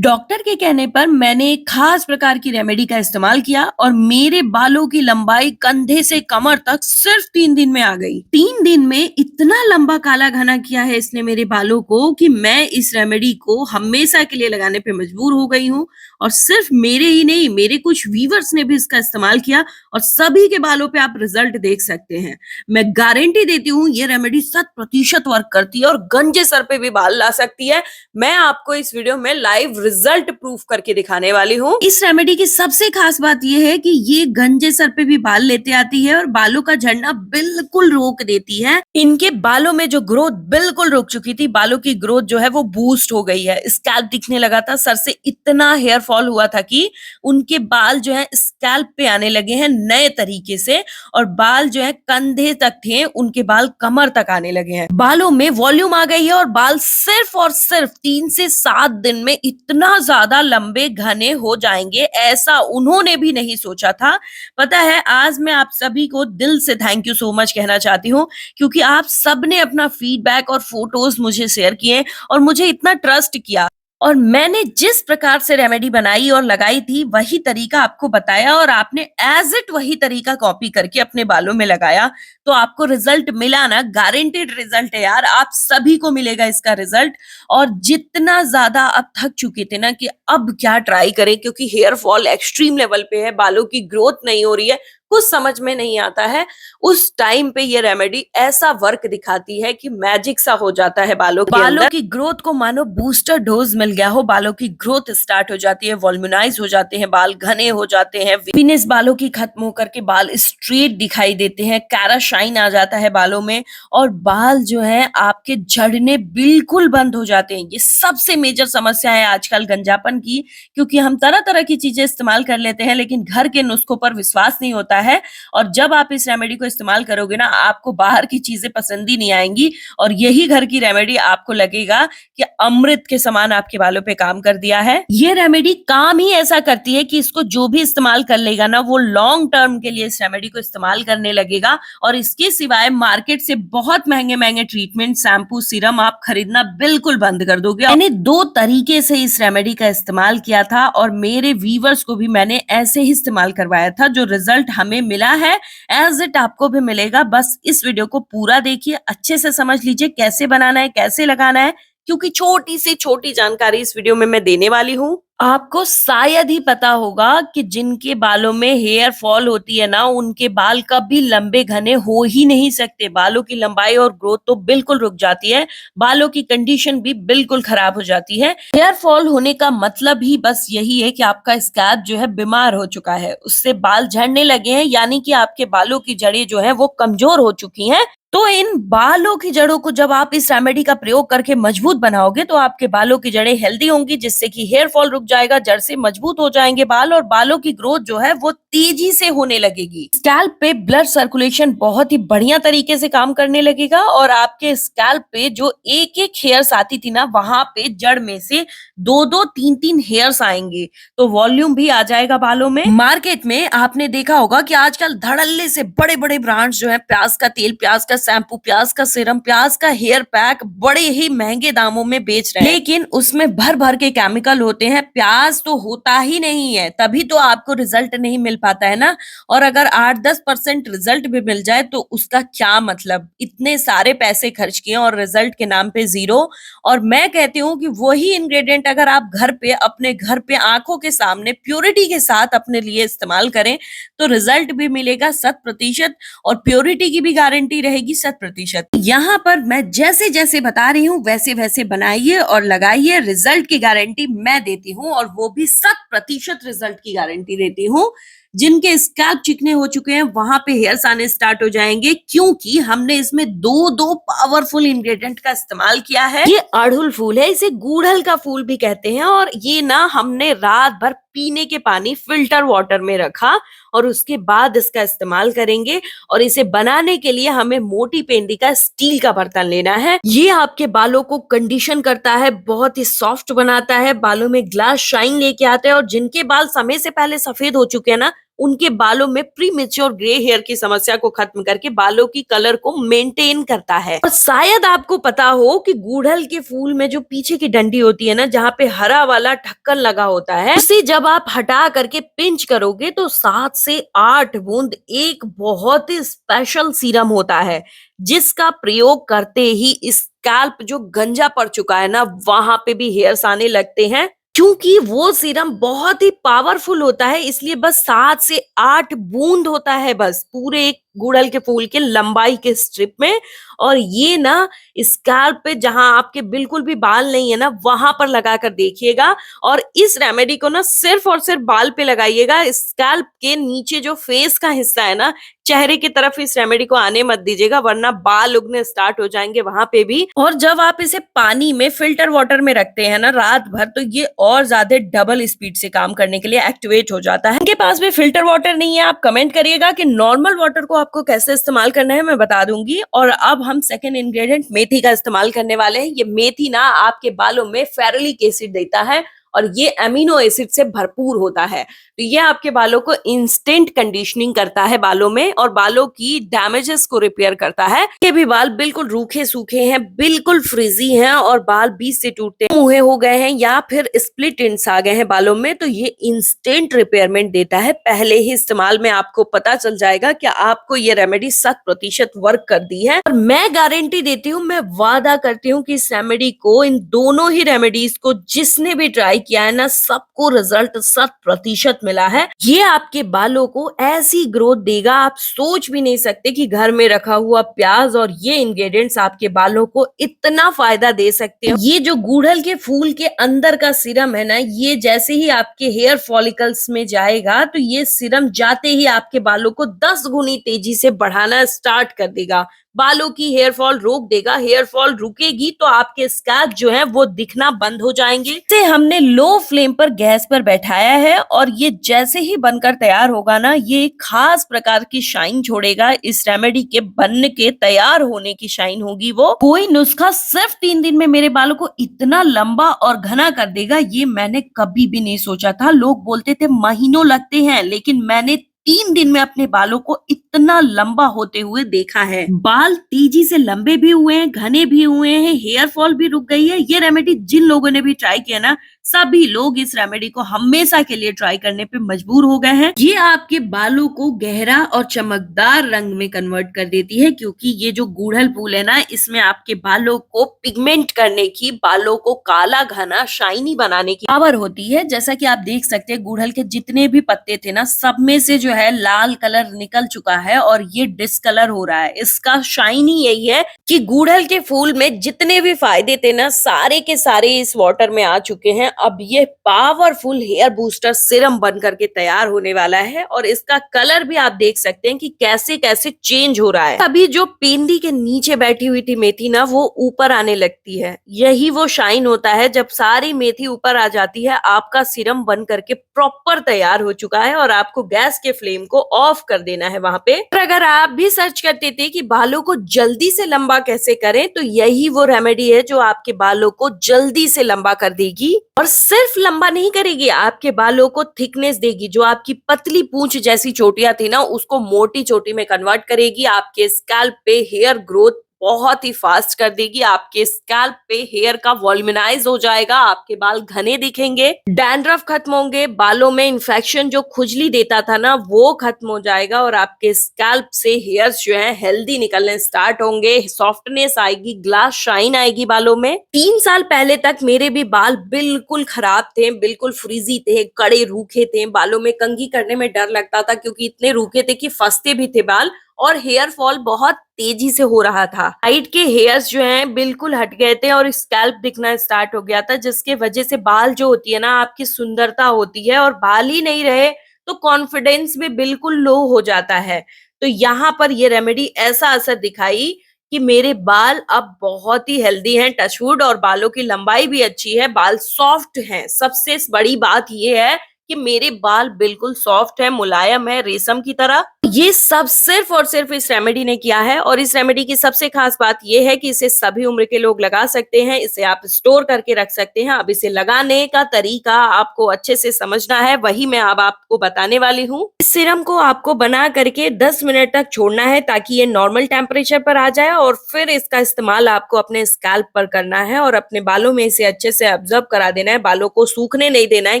Doctor के कहने पर मैंने एक खास प्रकार की रेमेडी का इस्तेमाल किया और मेरे बालों की लंबाई कंधे से कमर तक सिर्फ 3 दिन में आ गई। 3 दिन में इतना लंबा काला घना किया है इसने मेरे बालों को कि मैं इस रेमेडी को हमेशा के लिए लगाने पे मजबूर हो गई हूँ। और सिर्फ मेरे ही नहीं, मेरे कुछ व्यूवर्स ने भी इसका इस्तेमाल किया और सभी के बालों पे आप रिजल्ट देख सकते हैं। मैं गारंटी देती हूँ ये रेमेडी 100% वर्क करती है और गंजे सर पे भी बाल ला सकती है। मैं आपको इस वीडियो में लाइव रिजल्ट प्रूफ करके दिखाने वाली हूँ। इस रेमेडी की सबसे खास बात यह है कि ये गंजे सर पे भी बाल लेते आती है और बालों का झड़ना बिल्कुल रोक देती है। इनके बालों में जो ग्रोथ बिल्कुल रुक चुकी थी, बालों की ग्रोथ जो है वो बूस्ट हो गई है। स्कैल्प दिखने लगा था, सर से इतना हेयर फॉल हुआ था कि उनके बाल जो है स्कैल्प पे आने लगे हैं नए तरीके से। और बाल जो है कंधे तक थे, उनके बाल कमर तक आने लगे हैं। बालों में वॉल्यूम आ गई है और बाल सिर्फ और सिर्फ 3 से 7 दिन में इतना ज्यादा लंबे घने हो जाएंगे, ऐसा उन्होंने भी नहीं सोचा था। पता है, आज मैं आप सभी को दिल से थैंक यू सो मच कहना चाहती हूँ, क्योंकि आप सबने अपना फीडबैक और फोटोज मुझे शेयर किए और मुझे इतना ट्रस्ट किया। और मैंने जिस प्रकार से रेमेडी बनाई और लगाई थी वही तरीका आपको बताया और आपने एज इट वही तरीका कॉपी करके अपने बालों में लगाया, तो आपको रिजल्ट मिला ना। गारंटेड रिजल्ट है यार, आप सभी को मिलेगा इसका रिजल्ट। और जितना ज्यादा आप थक चुके थे ना कि अब क्या ट्राई करें, क्योंकि हेयर फॉल एक्सट्रीम लेवल पे है, बालों की ग्रोथ नहीं हो रही है, कुछ समझ में नहीं आता है, उस टाइम पे ये रेमेडी ऐसा वर्क दिखाती है कि मैजिक सा हो जाता है बालों के अंदर। बालों की ग्रोथ को मानो बूस्टर डोज मिल गया हो, बालों की ग्रोथ स्टार्ट हो जाती है, वॉल्यूमाइज हो जाते हैं बाल, घने हो जाते हैं, विपीनेस बालों की खत्म होकर के बाल स्ट्रेट दिखाई देते हैं, कैरा शाइन आ जाता है बालों में और बाल जो है आपके झड़ने बिल्कुल बंद हो जाते हैं। ये सबसे मेजर समस्या है आजकल गंजापन की, क्योंकि हम तरह तरह की चीजें इस्तेमाल कर लेते हैं लेकिन घर के नुस्खों पर विश्वास नहीं होता है। और जब आप इस रेमेडी को इस्तेमाल करोगे ना, आपको बाहर की चीजें पसंद ही नहीं आएंगी और यही घर की रेमेडी आपको लगेगा कि अमृत के समान आपके बालों पे काम कर दिया है। ये रेमेडी काम ही ऐसा करती है कि इसको जो भी इस्तेमाल कर लेगा ना, वो लॉन्ग टर्म के लिए इस रेमेडी को इस्तेमाल करने लगेगा। और इसके सिवाय मार्केट से बहुत महंगे महंगे ट्रीटमेंट, शैम्पू, सीरम आप खरीदना बिल्कुल बंद कर दोगे। मैंने 2 तरीके से इस रेमेडी का इस्तेमाल किया था और मेरे व्यूवर्स को भी मैंने ऐसे ही इस्तेमाल करवाया था। जो रिजल्ट हमें मिला है एज इट आपको भी मिलेगा। बस इस वीडियो को पूरा देखिए, अच्छे से समझ लीजिए कैसे बनाना है, कैसे लगाना है, क्योंकि छोटी से छोटी जानकारी इस वीडियो में मैं देने वाली हूँ। आपको शायद ही पता होगा कि जिनके बालों में हेयर फॉल होती है ना, उनके बाल कभी लंबे घने हो ही नहीं सकते। बालों की लंबाई और ग्रोथ तो बिल्कुल रुक जाती है, बालों की कंडीशन भी बिल्कुल खराब हो जाती है। हेयर फॉल होने का मतलब ही बस यही है कि आपका स्कैल्प जो है बीमार हो चुका है, उससे बाल झड़ने लगे हैं, यानी कि आपके बालों की जड़ें जो है वो कमजोर हो चुकी हैं। तो इन बालों की जड़ों को जब आप इस रेमेडी का प्रयोग करके मजबूत बनाओगे तो आपके बालों की जड़ें हेल्दी होंगी, जिससे कि हेयर फॉल रुक जाएगा, जड़ से मजबूत हो जाएंगे बाल और बालों की ग्रोथ जो है वो तेजी से होने लगेगी। स्कैल्प पे ब्लड सर्कुलेशन बहुत ही बढ़िया तरीके से काम करने लगेगा और आपके स्कैल्प पे जो एक एक हेयर्स आती थी ना, वहां पे जड़ में से 2-2, 3-3 हेयर्स आएंगे, तो वॉल्यूम भी आ जाएगा बालों में। मार्केट में आपने देखा होगा कि आजकल धड़ल्ले से बड़े बड़े ब्रांड्स जो है, प्याज का तेल, प्याज का शैम्पू, प्याज का सीरम, प्याज का हेयर पैक बड़े ही महंगे दामों में बेच रहे हैं, लेकिन उसमें भर भर के केमिकल होते हैं। प्याज तो होता ही नहीं है, तभी तो आपको रिजल्ट नहीं मिल पाता है ना। और अगर 8-10% रिजल्ट भी मिल जाए तो उसका क्या मतलब, इतने सारे पैसे खर्च किए और रिजल्ट के नाम पे जीरो। और मैं कहती हूँ कि वही इंग्रेडिएंट अगर आप घर पे, अपने घर पे आंखों के सामने प्योरिटी के साथ अपने लिए इस्तेमाल करें तो रिजल्ट भी मिलेगा 100% और प्योरिटी की भी गारंटी रहेगी 100%। यहाँ पर मैं जैसे जैसे बता रही हूँ वैसे वैसे बनाइए और लगाइए, रिजल्ट की गारंटी मैं देती हूँ और वो भी 100% रिजल्ट की गारंटी देती हूँ। जिनके स्कैल्प चिकने हो चुके हैं वहां पे हेयर्स आने स्टार्ट हो जाएंगे, क्योंकि हमने इसमें 2 पावरफुल इंग्रेडिएंट का इस्तेमाल किया है। ये अड़हुल फूल है, इसे गुड़हल का फूल भी कहते हैं और ये ना हमने रात भर पीने के पानी फिल्टर वाटर में रखा और उसके बाद इसका इस्तेमाल करेंगे। और इसे बनाने के लिए हमें मोटी पेंदी का स्टील का बर्तन लेना है। ये आपके बालों को कंडीशन करता है, बहुत ही सॉफ्ट बनाता है, बालों में ग्लास शाइन लेके आता है और जिनके बाल समय से पहले सफेद हो चुके हैं ना, उनके बालों में प्री मेच्योर ग्रे हेयर की समस्या को खत्म करके बालों की कलर को मेंटेन करता है। और शायद आपको पता हो कि गुड़हल के फूल में जो पीछे की डंडी होती है ना, जहाँ पे हरा वाला ढक्कन लगा होता है, उसे जब आप हटा करके पिंच करोगे तो 7 से 8 बूंद एक बहुत ही स्पेशल सीरम होता है, जिसका प्रयोग करते ही स्कैल्प जो गंजा पड़ चुका है ना, वहां पे भी हेयर्स आने लगते हैं। क्योंकि वो सीरम बहुत ही पावरफुल होता है, इसलिए बस 7 से 8 बूंद होता है बस पूरे एक गुड़हल के फूल के लंबाई के स्ट्रिप में। और ये ना स्कैल्प पे जहां आपके बिल्कुल भी बाल नहीं है ना, वहां पर लगा कर देखिएगा। और इस रेमेडी को ना सिर्फ और सिर्फ बाल पे लगाइएगा, स्कैल्प के नीचे जो फेस का हिस्सा है ना, चेहरे की तरफ इस रेमेडी को आने मत दीजिएगा, वरना बाल उगने स्टार्ट हो जाएंगे वहां पे भी। और जब आप इसे पानी में फिल्टर वाटर में रखते हैं ना रात भर, तो ये और ज्यादा डबल स्पीड से काम करने के लिए एक्टिवेट हो जाता है। इनके पास भी फिल्टर वाटर नहीं है, आप कमेंट करिएगा कि नॉर्मल वाटर को आपको कैसे इस्तेमाल करना है, मैं बता दूंगी। और अब हम सेकेंड इंग्रेडिएंट मेथी का इस्तेमाल करने वाले हैं। ये मेथी ना आपके बालों में फेरुलिक एसिड देता है और ये अमीनो एसिड से भरपूर होता है, तो ये आपके बालों को इंस्टेंट कंडीशनिंग करता है बालों में, और बालों की डैमेजेस को रिपेयर करता है। ये भी बाल बिल्कुल रूखे सूखे हैं, बिल्कुल फ्रिजी हैं और बाल बीच से टूटते मुहे हो गए हैं या फिर स्प्लिट एंड्स आ गए हैं बालों में, तो ये इंस्टेंट रिपेयरमेंट देता है। पहले ही इस्तेमाल में आपको पता चल जाएगा कि आपको ये रेमेडी 100% वर्क कर दी है। और मैं गारंटी देती हूँ, मैं वादा करती हूँ कि इस रेमेडी को, इन दोनों ही रेमेडीज को जिसने भी ट्राई किया है ना, सबको रिजल्ट 100% मिला है। ये आपके बालों को ऐसी ग्रोथ देगा, आप सोच भी नहीं सकते कि घर में रखा हुआ प्याज और ये इंग्रेडिएंट्स आपके बालों को इतना फायदा दे सकते हैं। ये जो गुड़हल के फूल के अंदर का सीरम है ना, ये जैसे ही आपके हेयर फॉलिकल्स में जाएगा, तो ये सीरम जाते ही आपके बालों को 10 गुनी तेजी से बढ़ाना स्टार्ट कर देगा। बालों की हेयर फॉल रोक देगा। हेयर फॉल रुकेगी तो आपके स्कैल्प जो है वो दिखना बंद हो जाएंगे। इसे हमने लो फ्लेम पर गैस पर बैठाया है और ये जैसे ही बनकर तैयार होगा ना, ये खास प्रकार की शाइन छोड़ेगा। इस रेमेडी के बनने के तैयार होने की शाइन होगी वो। कोई नुस्खा सिर्फ 3 दिन में मेरे बालों को इतना लंबा और घना कर देगा, ये मैंने कभी भी नहीं सोचा था। लोग बोलते थे महीनों लगते हैं, लेकिन मैंने 3 दिन में अपने बालों को इतना लंबा होते हुए देखा है। बाल तेजी से लंबे भी हुए हैं, घने भी हुए हैं, हेयर फॉल भी रुक गई है। ये रेमेडी जिन लोगों ने भी ट्राई किया ना, सभी लोग इस रेमेडी को हमेशा के लिए ट्राई करने पे मजबूर हो गए हैं। ये आपके बालों को गहरा और चमकदार रंग में कन्वर्ट कर देती है, क्योंकि ये जो गुड़हल फूल है ना, इसमें आपके बालों को पिगमेंट करने की, बालों को काला घना शाइनी बनाने की पावर होती है। जैसा कि आप देख सकते हैं, गुड़हल के जितने भी पत्ते थे ना, सब में से जो है लाल कलर निकल चुका है और ये डिस्कलर हो रहा है। इसका शाइनी यही है कि गुड़हल के फूल में जितने भी फायदे थे ना, सारे के सारे इस वाटर में आ चुके हैं। अब ये पावरफुल हेयर बूस्टर सीरम बन करके तैयार होने वाला है और इसका कलर भी आप देख सकते हैं कि कैसे कैसे चेंज हो रहा है। अभी जो पेंदी के नीचे बैठी हुई थी मेथी ना, वो ऊपर आने लगती है। यही वो शाइन होता है, जब सारी मेथी ऊपर आ जाती है, आपका सीरम बन करके प्रॉपर तैयार हो चुका है और आपको गैस के फ्लेम को ऑफ कर देना है वहां पे। और अगर आप भी सर्च करते थे कि बालों को जल्दी से लंबा कैसे करें, तो यही वो रेमेडी है जो आपके बालों को जल्दी से लंबा कर देगी। और सिर्फ लंबा नहीं करेगी, आपके बालों को थिकनेस देगी। जो आपकी पतली पूंछ जैसी चोटियां थी ना, उसको मोटी चोटी में कन्वर्ट करेगी। आपके स्कैल्प पे हेयर ग्रोथ बहुत ही फास्ट कर देगी। आपके स्कैल्प पे हेयर का वॉल्यूमिनाइज हो जाएगा, आपके बाल घने दिखेंगे, डैंड्रफ खत्म होंगे, बालों में इन्फेक्शन जो खुजली देता था ना, वो खत्म हो जाएगा और आपके स्कैल्प से हेयर्स जो है हेल्दी निकलने स्टार्ट होंगे। सॉफ्टनेस आएगी, ग्लास शाइन आएगी बालों में। 3 साल पहले तक मेरे भी बाल बिल्कुल खराब थे, बिल्कुल फ्रीजी थे, कड़े रूखे थे। बालों में कंघी करने में डर लगता था, क्योंकि इतने रूखे थे कि फंसते भी थे बाल, और हेयर फॉल बहुत तेजी से हो रहा था। साइड के हेयर्स जो हैं बिल्कुल हट गए थे और स्कैल्प दिखना स्टार्ट हो गया था, जिसके वजह से बाल जो होती है ना, आपकी सुंदरता होती है, और बाल ही नहीं रहे तो कॉन्फिडेंस भी बिल्कुल लो हो जाता है। तो यहाँ पर ये रेमेडी ऐसा असर दिखाई कि मेरे बाल अब बहुत ही हेल्दी हैं, टचवुड, और बालों की लंबाई भी अच्छी है, बाल सॉफ्ट हैं। सबसे बड़ी बात ये है कि मेरे बाल बिल्कुल सॉफ्ट है, मुलायम है, रेशम की तरह। ये सब सिर्फ और सिर्फ इस रेमेडी ने किया है और इस रेमेडी की सबसे खास बात ये है कि इसे सभी उम्र के लोग लगा सकते हैं। इसे आप स्टोर करके रख सकते हैं। अब इसे लगाने का तरीका आपको अच्छे से समझना है, वही मैं अब आपको बताने वाली हूँ। इस सीरम को आपको बना करके 10 मिनट तक छोड़ना है ताकि ये नॉर्मल टेम्परेचर पर आ जाए और फिर इसका इस्तेमाल आपको अपने स्कैल्प पर करना है और अपने बालों में इसे अच्छे से ऑब्जर्व करा देना है। बालों को सूखने नहीं देना है,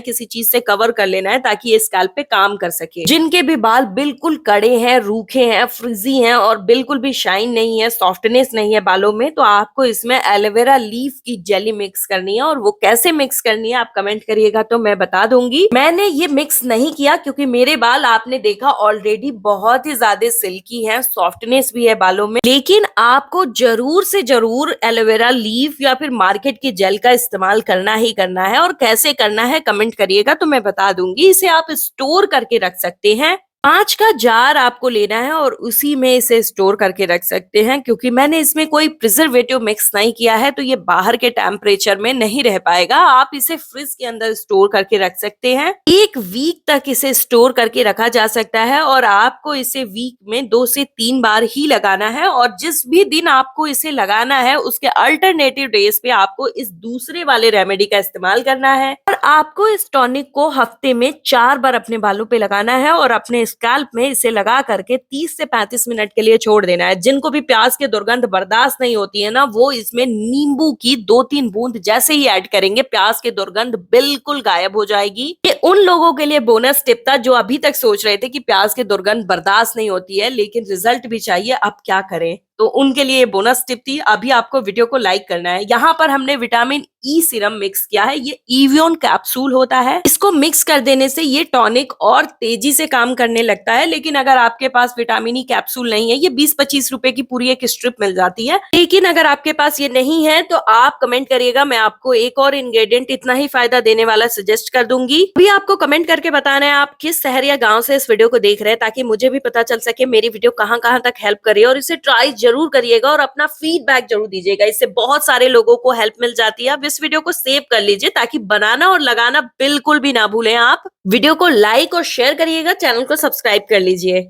किसी चीज से कवर कर लेना है ताकि ये स्कैल्प पे काम कर सके। जिनके भी बाल बिल्कुल कड़े हैं, रूखे हैं, फ्रिजी हैं और बिल्कुल भी शाइन नहीं है, सॉफ्टनेस नहीं है बालों में, तो आपको इसमें एलोवेरा लीफ की जेली मिक्स करनी है। और वो कैसे मिक्स करनी है आप कमेंट करिएगा तो मैं बता दूंगी। मैंने ये मिक्स नहीं किया क्योंकि मेरे बाल आपने देखा ऑलरेडी बहुत ही ज्यादा सिल्की हैं, सॉफ्टनेस भी है बालों में। लेकिन आपको जरूर से जरूर एलोवेरा लीफ या फिर मार्केट की जेल का इस्तेमाल करना ही करना है। और कैसे करना है कमेंट करिएगा तो मैं बता दूंगी। इसे आप स्टोर करके रख सकते हैं। 5 का जार आपको लेना है और उसी में इसे स्टोर करके रख सकते हैं। क्योंकि मैंने इसमें कोई प्रिजर्वेटिव मिक्स नहीं किया है तो ये बाहर के टेम्परेचर में नहीं रह पाएगा। आप इसे फ्रिज के अंदर स्टोर करके रख सकते हैं। 1 वीक तक इसे स्टोर करके रखा जा सकता है और आपको इसे वीक में 2 से 3 बार ही लगाना है। और जिस भी दिन आपको इसे लगाना है उसके अल्टरनेटिव डेज पे आपको इस दूसरे वाले रेमेडी का इस्तेमाल करना है। और आपको इस टॉनिक को हफ्ते में 4 बार अपने बालों पे लगाना है और अपने स्कैल्प में इसे लगा करके 30 से 35 मिनट के लिए छोड़ देना है। जिनको भी प्याज की दुर्गंध बर्दाश्त नहीं होती है ना, वो इसमें नींबू की 2-3 बूंद जैसे ही ऐड करेंगे प्याज की दुर्गंध बिल्कुल गायब हो जाएगी। ये उन लोगों के लिए बोनस टिप था जो अभी तक सोच रहे थे कि प्याज की दुर्गंध बर्दाश्त नहीं होती है लेकिन रिजल्ट भी चाहिए, अब क्या करें। तो उनके लिए बोनस टिप थी। अभी आपको वीडियो को लाइक करना है। यहाँ पर हमने विटामिन ई सीरम मिक्स किया है। ये इवियन कैप्सूल होता है। इसको मिक्स कर देने से ये टॉनिक और तेजी से काम करने लगता है। लेकिन अगर आपके पास विटामिन ई कैप्सूल नहीं है, ये 20-25 रुपए की पूरी एक स्ट्रिप मिल जाती है। लेकिन अगर आपके पास ये नहीं है तो आप कमेंट करिएगा, मैं आपको एक और इंग्रेडिएंट इतना ही फायदा देने वाला सजेस्ट कर दूंगी। अभी आपको कमेंट करके बताना है आप किस शहर या गाँव से इस वीडियो को देख रहे हैं ताकि मुझे भी पता चल सके मेरी वीडियो कहाँ कहाँ तक हेल्प करे। और इसे ट्राई जरूर करिएगा और अपना फीडबैक जरूर दीजिएगा। इससे बहुत सारे लोगों को हेल्प मिल जाती है। अब इस वीडियो को सेव कर लीजिए ताकि बनाना और लगाना बिल्कुल भी ना भूलें आप। वीडियो को लाइक और शेयर करिएगा, चैनल को सब्सक्राइब कर लीजिए।